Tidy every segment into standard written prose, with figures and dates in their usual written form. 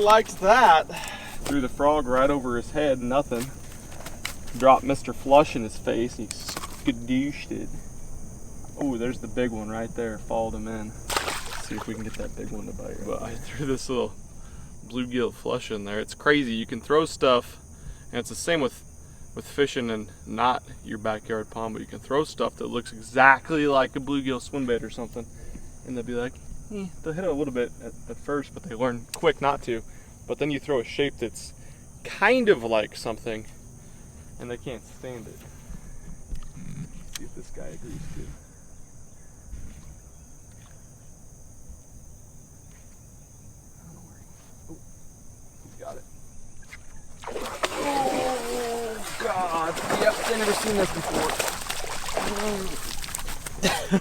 liked that. Threw the frog right over his head, nothing. Dropped Mr. Flush in his face, he skadooshed it. Oh, there's the big one right there, followed him in. Let's see if we can get that big one to bite. Well, I threw this little bluegill flush in there. It's crazy, you can throw stuff, and it's the same with fishing and not your backyard pond, but you can throw stuff that looks exactly like a bluegill swim bait or something, and they'll be like, they'll hit it a little bit at first, but they learn quick not to. But then you throw a shape that's kind of like something, and they can't stand it. Let's see if this guy agrees too. Oh, he's got it. Oh God! Yep, I've never seen this before.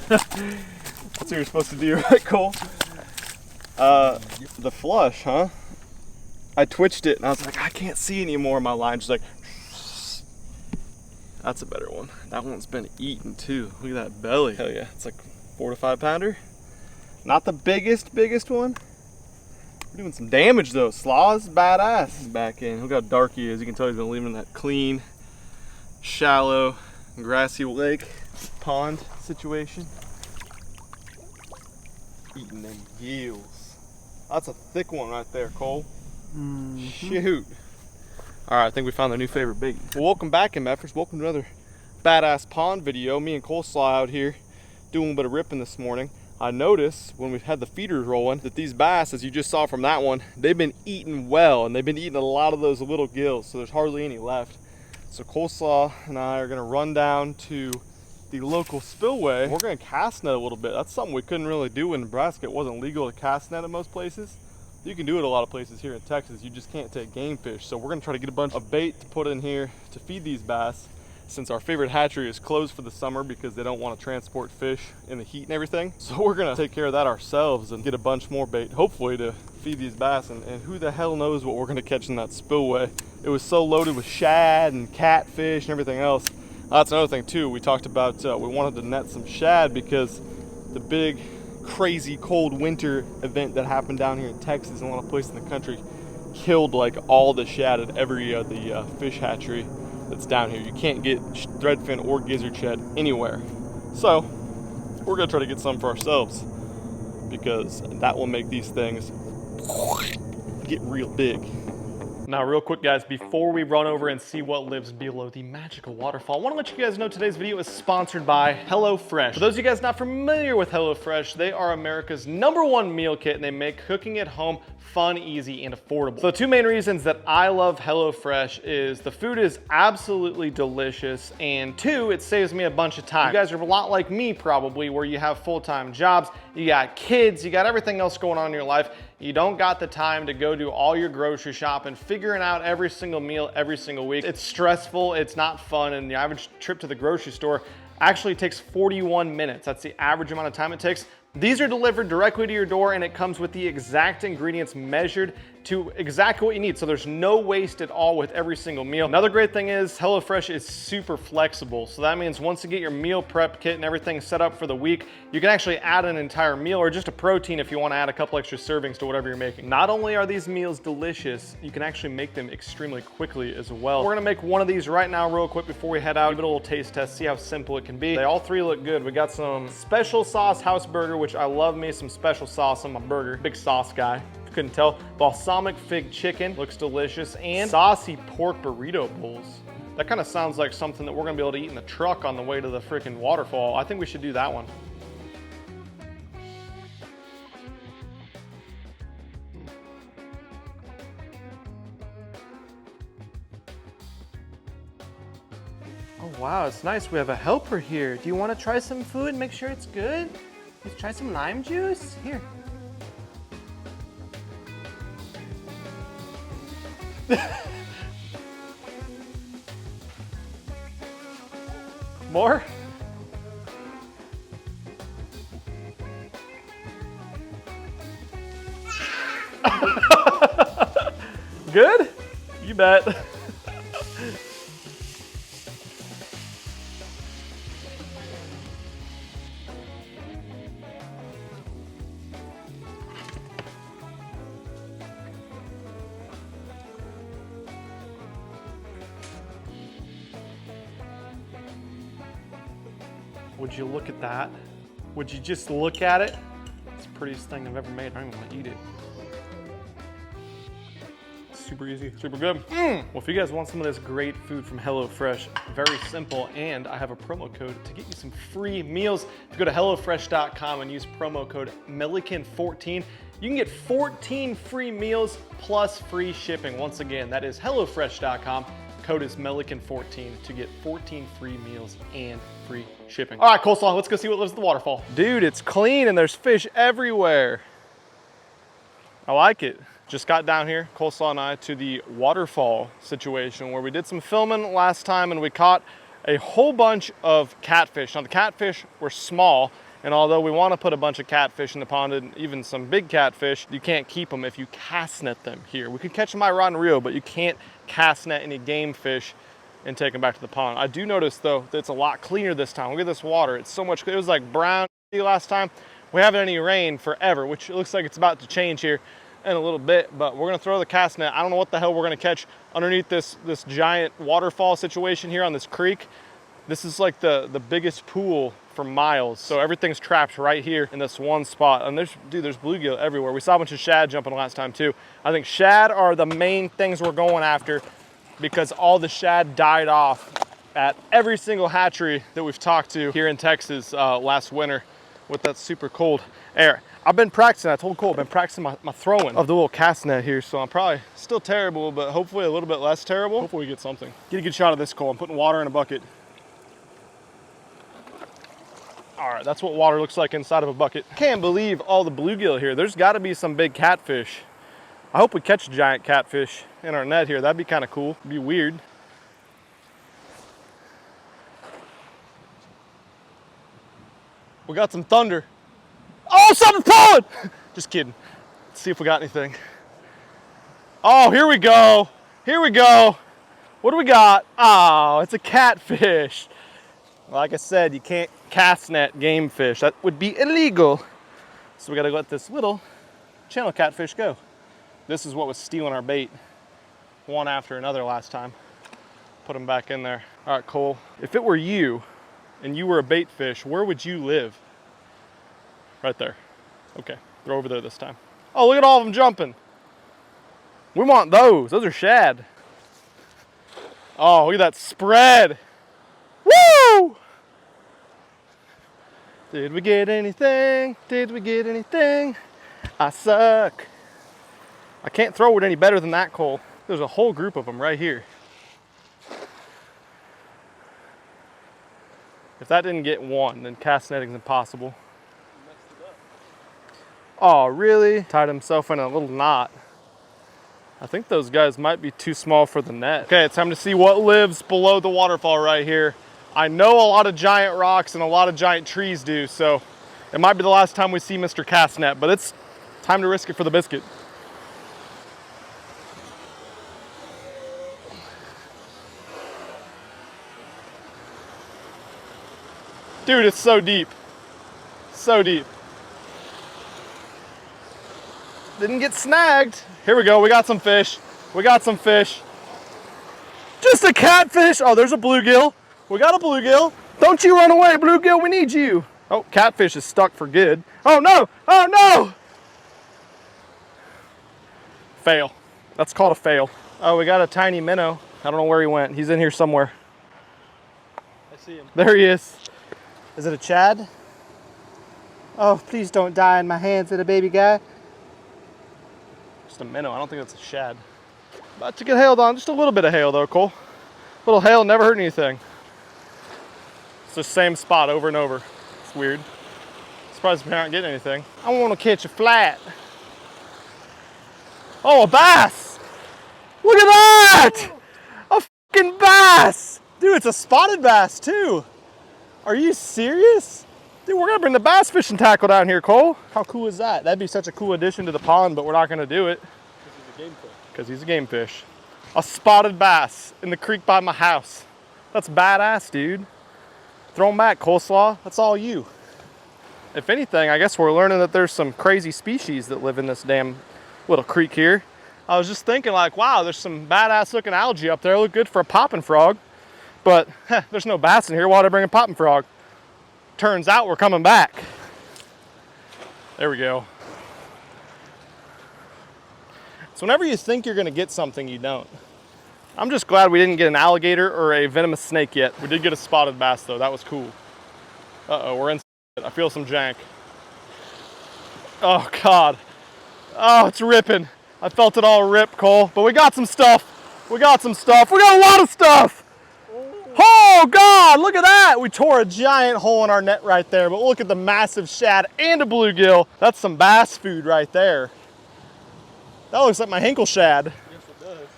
That's what you're supposed to do, right, Cole? The flush, huh? I twitched it and I was like, I can't see anymore. My line's just like, that's a better one. That one's been eaten too. Look at that belly. Hell yeah, it's like 4 to 5 pounder. Not the biggest one. We're doing some damage though. Slaw's badass. He's back in. Look how dark he is. You can tell he's been leaving that clean, shallow, grassy lake pond situation. Eating them gills. That's a thick one right there, Cole. Shoot. All right, I think we found our new favorite bait. Well, welcome back, MFers. Welcome to another badass pond video. Me and Coleslaw out here doing a little bit of ripping this morning. I noticed when we had the feeders rolling that these bass, as you just saw from that one, they've been eating well, and they've been eating a lot of those little gills, so there's hardly any left. So Coleslaw and I are gonna run down to the local spillway. We're gonna cast net a little bit. That's something we couldn't really do in Nebraska. It wasn't legal to cast net in most places. You can do it a lot of places here in Texas. You just can't take game fish. So we're gonna try to get a bunch of bait to put in here to feed these bass, since our favorite hatchery is closed for the summer because they don't want to transport fish in the heat and everything. So we're gonna take care of that ourselves and get a bunch more bait, hopefully to feed these bass. And who the hell knows what we're gonna catch in that spillway. It was so loaded with shad and catfish and everything else. That's another thing too. We talked about we wanted to net some shad because the big crazy cold winter event that happened down here in Texas and a lot of places in the country killed like all the shad at every the fish hatchery that's down here. You can't get threadfin or gizzard shad anywhere. So we're gonna try to get some for ourselves because that will make these things get real big. Now real quick guys, before we run over and see what lives below the magical waterfall, I want to let you guys know today's video is sponsored by HelloFresh. For those of you guys not familiar with HelloFresh, they are America's #1 meal kit and they make cooking at home fun, easy, and affordable. So the two main reasons that I love HelloFresh is the food is absolutely delicious, and two, it saves me a bunch of time. You guys are a lot like me probably, where you have full-time jobs, you got kids, you got everything else going on in your life. You don't got the time to go do all your grocery shopping, figuring out every single meal every single week. It's stressful, it's not fun, and the average trip to the grocery store actually takes 41 minutes. That's the average amount of time it takes. These are delivered directly to your door and it comes with the exact ingredients measured to exactly what you need. So there's no waste at all with every single meal. Another great thing is HelloFresh is super flexible. So that means once you get your meal prep kit and everything set up for the week, you can actually add an entire meal or just a protein if you want to add a couple extra servings to whatever you're making. Not only are these meals delicious, you can actually make them extremely quickly as well. We're gonna make one of these right now real quick before we head out, give it a little taste test, see how simple it can be. They all three look good. We got some special sauce house burger, which I love me some special sauce on my burger. Big sauce guy. Couldn't tell. Balsamic fig chicken looks delicious, and saucy pork burrito bowls. That kind of sounds like something that we're gonna be able to eat in the truck on the way to the freaking waterfall. I think we should do that one. Oh wow, it's nice. We have a helper here. Do you want to try some food and make sure it's good? Let's try some lime juice. Here. More? Good? You bet. Would you look at that? Would you just look at it? It's the prettiest thing I've ever made. I don't even want to eat it. Super easy, super good. Well, if you guys want some of this great food from HelloFresh, very simple, and I have a promo code to get you some free meals. If you go to HelloFresh.com and use promo code Milliken14, you can get 14 free meals plus free shipping. Once again, that is HelloFresh.com. Code is Milliken14 to get 14 free meals and free shipping. All right, Coleslaw, let's go see what lives at the waterfall. Dude, it's clean and there's fish everywhere. I like it. Just got down here, Coleslaw and I, to the waterfall situation where we did some filming last time and we caught a whole bunch of catfish. Now the catfish were small, and although we want to put a bunch of catfish in the pond and even some big catfish, you can't keep them if you cast net them here. We could catch them by rod and reel, but you can't cast net any game fish and take them back to the pond. I do notice though that it's a lot cleaner this time. Look at this water, it's so much, it was like brown last time. We haven't had any rain forever, which it looks like it's about to change here in a little bit, but we're gonna throw the cast net. I don't know what the hell we're gonna catch underneath this giant waterfall situation here on this creek. This is like the biggest pool for miles. So everything's trapped right here in this one spot. And there's bluegill everywhere. We saw a bunch of shad jumping last time too. I think shad are the main things we're going after because all the shad died off at every single hatchery that we've talked to here in Texas last winter with that super cold air. I've been practicing, I told Cole, I've been practicing my throwing of the little cast net here, so I'm probably still terrible, but hopefully a little bit less terrible. Hopefully we get something. Get a good shot of this, Cole. I'm putting water in a bucket. All right, that's what water looks like inside of a bucket. Can't believe all the bluegill here. There's gotta be some big catfish. I hope we catch a giant catfish in our net here. That'd be kind of cool. It'd be weird. We got some thunder. Oh, something's pulling! Just kidding. Let's see if we got anything. Oh, here we go. Here we go. What do we got? Oh, it's a catfish. Like I said, you can't cast net game fish. That would be illegal. So we gotta let this little channel catfish go. This is what was stealing our bait one after another last time. Put them back in there. All right, Cole, if it were you and you were a bait fish, where would you live? Right there. Okay, throw over there this time. Oh, look at all of them jumping. We want those. Those are shad. Oh, look at that spread. Woo! Did we get anything? Did we get anything? I suck. I can't throw it any better than that, Cole. There's a whole group of them right here. If that didn't get one, then cast netting is impossible. Oh, really? Tied himself in a little knot. I think those guys might be too small for the net. Okay, it's time to see what lives below the waterfall right here. I know a lot of giant rocks and a lot of giant trees do, so it might be the last time we see Mr. Castnet, but it's time to risk it for the biscuit. Dude, it's so deep. So deep. Didn't get snagged. Here we go, we got some fish. We got some fish. Just a catfish. Oh, there's a bluegill. We got a bluegill. Don't you run away, bluegill, we need you. Oh, catfish is stuck for good. Oh no, oh no! Fail. That's called a fail. Oh, we got a tiny minnow. I don't know where he went. He's in here somewhere. I see him. There he is. Is it a Chad? Oh, please don't die in my hands, little baby guy. Just a minnow, I don't think that's a shad. About to get hailed on, just a little bit of hail though, Cole. A little hail never hurt anything. It's the same spot over and over. It's weird. Surprised we aren't getting anything. I want to catch a flat. Oh, a bass! Look at that! A fucking bass! Dude, it's a spotted bass too. Are you serious? Dude, we're gonna bring the bass fishing tackle down here, Cole. How cool is that? That'd be such a cool addition to the pond, but we're not gonna do it. Because he's a game fish. A spotted bass in the creek by my house. That's badass, dude. Throw him back, Coleslaw. That's all you. If anything, I guess we're learning that there's some crazy species that live in this damn little creek here. I was just thinking like, wow, there's some badass looking algae up there. Look good for a popping frog. But there's no bass in here. Why'd I bring a popping frog? turns out we're coming back. There we go. So whenever you think you're gonna get something, you don't. I'm just glad we didn't get an alligator or a venomous snake yet. We did get a spotted bass though, that was cool. Uh-oh, we're in. I feel some jank. Oh God. Oh, it's ripping. I felt it all rip, Cole. But we got some stuff. We got some stuff. We got a lot of stuff. Oh God, look at that. We tore a giant hole in our net right there, but look at the massive shad and a bluegill. That's some bass food right there. That looks like my hinkle shad. Yes, it does.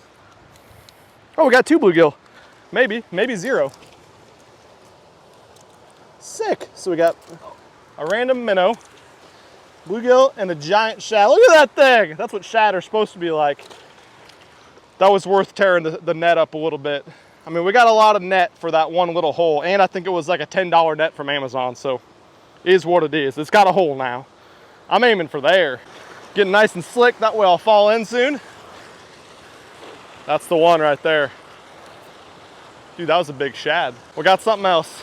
Oh, we got 2 bluegill. Maybe 0. Sick. So we got a random minnow, bluegill, and a giant shad. Look at that thing. That's what shad are supposed to be like. That was worth tearing the net up a little bit. I mean, we got a lot of net for that one little hole, and I think it was like a $10 net from Amazon, so it is what it is. It's got a hole now. I'm aiming for there. Getting nice and slick, that way I'll fall in soon. That's the one right there. Dude, that was a big shad. We got something else.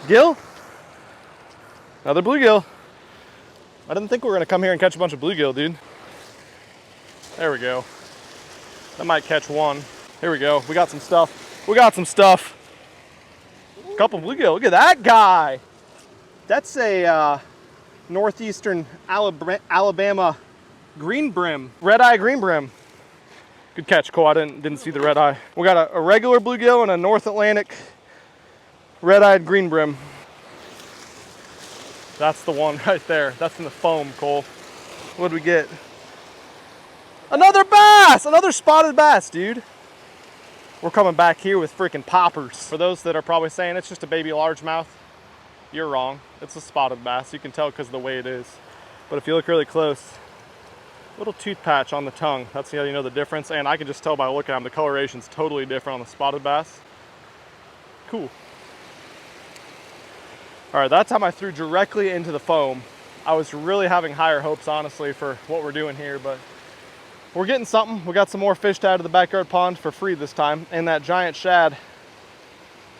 Gill? Another bluegill. I didn't think we were gonna come here and catch a bunch of bluegill, dude. There we go. That might catch one. Here we go. We got some stuff. We got some stuff. A couple bluegill. Look at that guy. That's a northeastern Alabama green brim. Red-eye green brim. Good catch, Cole. I didn't see the red eye. We got a regular bluegill and a North Atlantic red-eyed green brim. That's the one right there. That's in the foam, Cole. What did we get? Another bass! Another spotted bass, dude. We're coming back here with freaking poppers. For those that are probably saying it's just a baby largemouth, you're wrong. It's a spotted bass. You can tell because of the way it is. But if you look really close, little tooth patch on the tongue. That's how you know the difference. And I can just tell by looking at them, the coloration's totally different on the spotted bass. Cool. All right, that time I threw directly into the foam. I was really having higher hopes, honestly, for what we're doing here, but we're getting something. We got some more fish out of the backyard pond for free this time, and that giant shad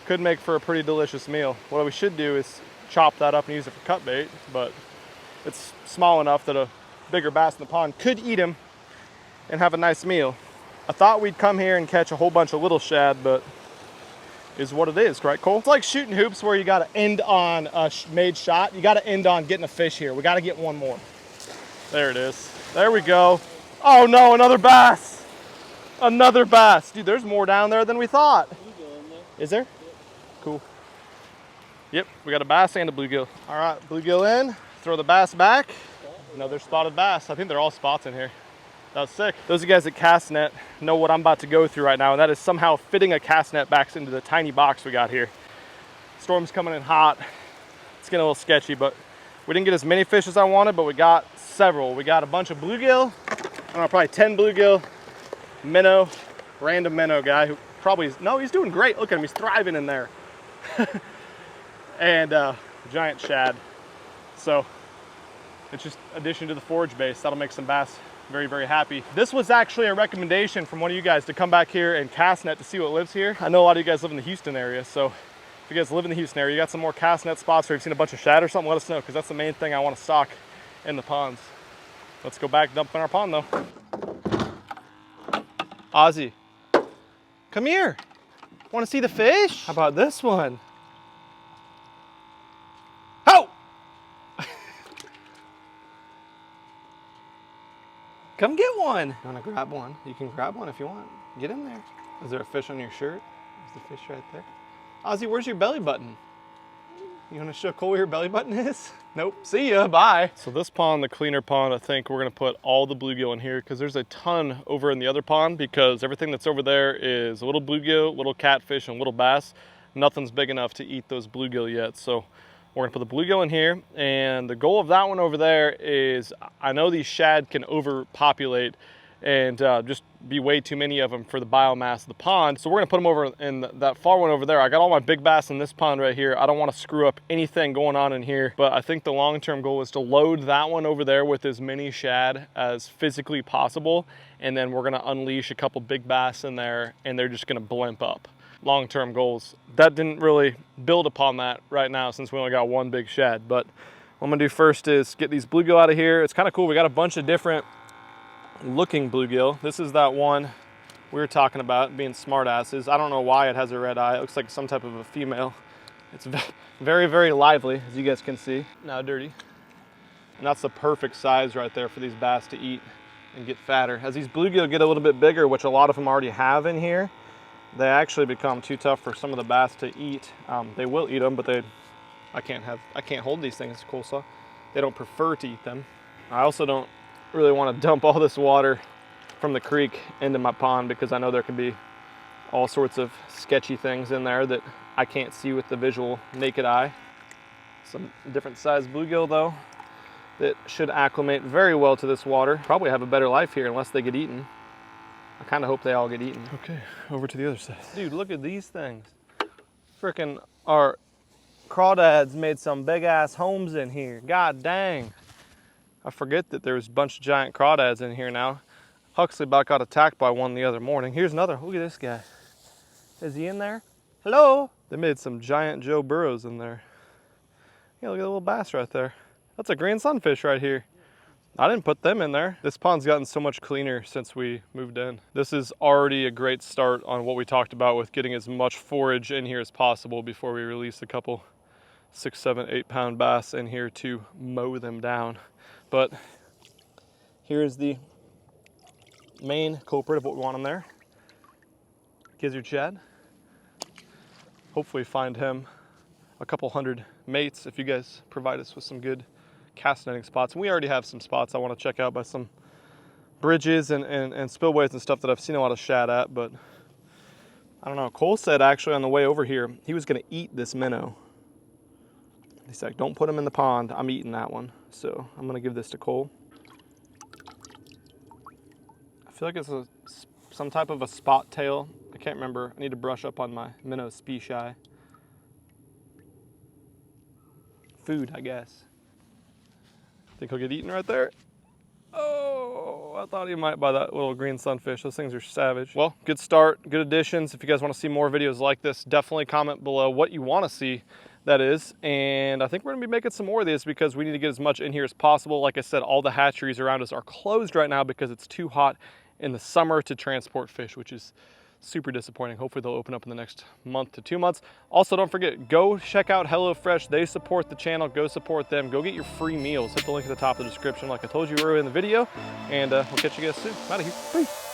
could make for a pretty delicious meal. What we should do is chop that up and use it for cut bait, but it's small enough that a bigger bass in the pond could eat him and have a nice meal. I thought we'd come here and catch a whole bunch of little shad, but is what it is, right, Cole? It's like shooting hoops where you got to end on a made shot. You got to end on getting a fish here. We got to get one more. There it is. There we go. Oh no, another bass. Another bass. Dude, there's more down there than we thought. Is there? Yep. Cool. Yep, we got a bass and a bluegill. All right, bluegill in. Throw the bass back. Another spotted bass. I think they're all spots in here. That was sick. Those of you guys at cast net know what I'm about to go through right now, and that is somehow fitting a cast net back into the tiny box we got here. Storm's coming in hot. It's getting a little sketchy, but we didn't get as many fish as I wanted, but we got several. We got a bunch of bluegill. I don't know, probably 10 bluegill, minnow, random minnow guy who probably is, no, he's doing great. Look at him, he's thriving in there. And giant shad. So it's just addition to the forage base. That'll make some bass very, very happy. This was actually a recommendation from one of you guys to come back here and cast net to see what lives here. I know a lot of you guys live in the Houston area, so if you guys live in the Houston area, you got some more cast net spots or you've seen a bunch of shad or something, let us know, because that's the main thing I want to stock in the ponds. Let's go back dump in our pond though. Ozzy, come here. Want to see the fish? How about this one? Oh! Come get one. You want to grab one? You can grab one if you want. Get in there. Is there a fish on your shirt? There's the fish right there. Ozzy, where's your belly button? You want to show Cole where your belly button is? Nope. See ya. Bye. So this pond, the cleaner pond, I think we're going to put all the bluegill in here because there's a ton over in the other pond because everything that's over there is a little bluegill, little catfish, and little bass. Nothing's big enough to eat those bluegill yet. So we're going to put the bluegill in here. And the goal of that one over there is I know these shad can overpopulate and just be way too many of them for the biomass of the pond. So we're gonna put them over in that far one over there. I got all my big bass in this pond right here. I don't wanna screw up anything going on in here, but I think the long-term goal is to load that one over there with as many shad as physically possible. And then we're gonna unleash a couple big bass in there and they're just gonna blimp up. long-term goals. That didn't really build upon that right now since we only got one big shed. But what I'm gonna do first is get these bluegill out of here. It's kind of cool. We got a bunch of different looking bluegill. This is that one we were talking about being smartasses. I don't know why it has a red eye. It looks like some type of a female. It's very, very lively, as you guys can see. Now dirty. And that's the perfect size right there for these bass to eat and get fatter. As these bluegill get a little bit bigger, which a lot of them already have in here, they actually become too tough for some of the bass to eat. They will eat them, but I can't hold these things, coleslaw. They don't prefer to eat them. I also don't really want to dump all this water from the creek into my pond because I know there can be all sorts of sketchy things in there that I can't see with the visual naked eye. Some different size bluegill though that should acclimate very well to this water. Probably have a better life here unless they get eaten. I kind of hope they all get eaten. Okay, over to the other side. Dude, look at these things. Frickin' our crawdads made some big ass homes in here. God dang. I forget that there's a bunch of giant crawdads in here now. Huxley about got attacked by one the other morning. Here's another. Look at this guy. Is he in there? Hello? They made some giant Joe Burrows in there. Yeah, look at the little bass right there. That's a green sunfish right here. I didn't put them in there. This pond's gotten so much cleaner since we moved in. This is already a great start on what we talked about with getting as much forage in here as possible before we release a couple 6, 7, 8 pound bass in here to mow them down. But here's the main culprit of what we want in there. Gizzard shad. Hopefully find him a couple hundred mates if you guys provide us with some good cast netting spots. And we already have some spots I want to check out by some bridges and spillways and stuff that I've seen a lot of shad at, but I don't know. Cole said actually on the way over here, he was gonna eat this minnow. He's like, don't put him in the pond. I'm eating that one. So I'm gonna give this to Cole. I feel like it's some type of a spot tail. I can't remember. I need to brush up on my minnow species. Food, I guess. Think he'll get eaten right there? Oh, I thought he might by that little green sunfish. Those things are savage. Well, good start, good additions. If you guys want to see more videos like this, definitely comment below what you want to see, that is. And I think we're gonna be making some more of these because we need to get as much in here as possible. Like I said, all the hatcheries around us are closed right now because it's too hot in the summer to transport fish, which is super disappointing. Hopefully they'll open up in the next month to 2 months. Also, don't forget, go check out HelloFresh. They support the channel. Go support them. Go get your free meals. Hit the link at the top of the description like I told you earlier in the video. And we'll catch you guys soon. I'm out of here. Peace.